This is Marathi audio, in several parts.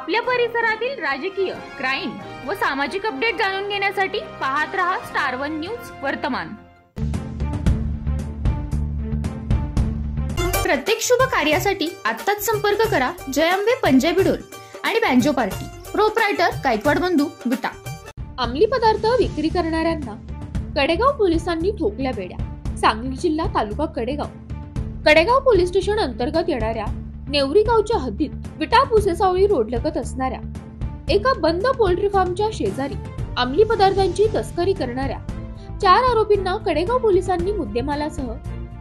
आपल्या परिसरातील राजकीय, क्राईम व सामाजिक अपडेट जाणून घेण्यासाठी पाहत रहा स्टार वन न्यूज वर्तमान। प्रत्येक शुभ कार्यासाठी आत्ताच संपर्क करा जय अंबे पंजाबी ढोल आणि बँजो पार्टी। प्रोप्रायटर गायकवाड बंधू विटा। अंमली पदार्थ विक्री करणाऱ्यांना कडेगाव पोलिसांनी ठोकल्या बेड्या। सांगली जिल्हा तालुका कडेगाव पोलीस स्टेशन अंतर्गत येणाऱ्या नेवरी गावच्या हद्दीत विटा पुसेसावळी रोडलगत असणाऱ्या एका बंद पोल्ट्री फार्मच्या शेजारी अंमली पदार्थांची तस्करी करणाऱ्या 4 आरोपींना कडेगाव पोलिसांनी मुद्देमालासह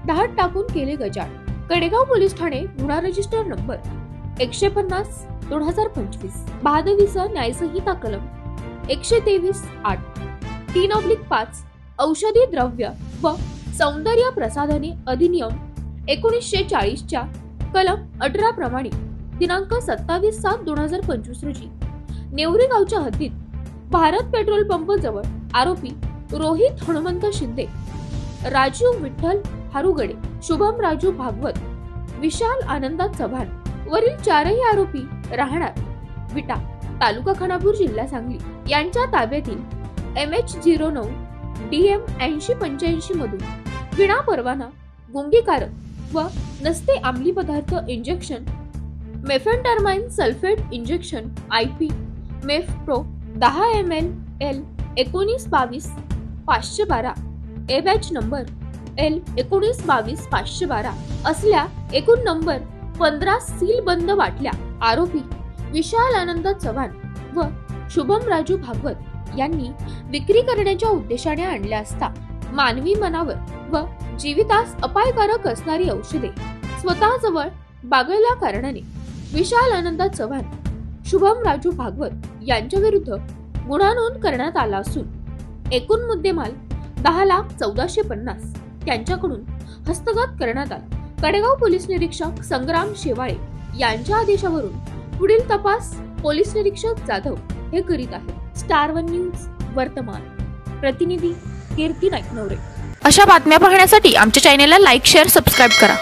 धाड टाकून केले गजाळ। कडेगाव पोलीस ठाणे गुन्हा रजिस्टर नंबर 150/2025 22 न्यायसंहिता कलम 123(8) 3/5 औषधी द्रव्य व सौंदर्य प्रसाधने अधिनियम 1940 च्या कलम 18 प्रमाणे दिनांक 27/7/2025 रोजी नेवरी गावच्या हद्दीत भारत पेट्रोल पंप जवळ आरोपी रोहित हनुमंत शिंदे, राजू विठ्ठल हारुगडे, शुभम राजू भागवत, विशाल आनंदा चव्हाण वरील 4ही आरोपी राहणार विटा, तालुका खानापूर, जिल्हा सांगली यांच्या ताब्यातील MH09 DM 8085 मधून विना परवाना गुंगीकारक व नसते अंमली पदार्थ injection mephentermine sulphate injection IP Mephpro 10 ml L 1922-512 A batch number L 1922-512 असल्या एकूण नंबर 15 सील बंद बाटल्या आरोपी विशाल आनंद चव्हाण व शुभम राजू भागवत यांनी विक्री करण्याच्या उद्देशाने आणल्या असता मानवी मनावर व जीवितास अपायकारक असणारी औषधे स्वतः जवळ बागळल्या कारणाने विशाल आनंद चव्हाण, शुभम राजू भागवत यांच्या विरुद्ध गुन्हा नोंद करण्यात आला असून एकूण मुद्देमाल 10,14,50 त्यांच्याकडून हस्तगत करण्यात आला। कडेगाव पोलीस निरीक्षक संग्राम शेवाळे यांच्या आदेशावरून पुढील तपास पोलीस निरीक्षक जाधव हे करीत आहेत। स्टार वन न्यूज वर्तमान, प्रतिनिधी कीर्ती नाईकनवरे। अशा बातम्या पाहण्यासाठी आमच्या चॅनेलला लाईक, शेअर, सबस्क्राईब करा।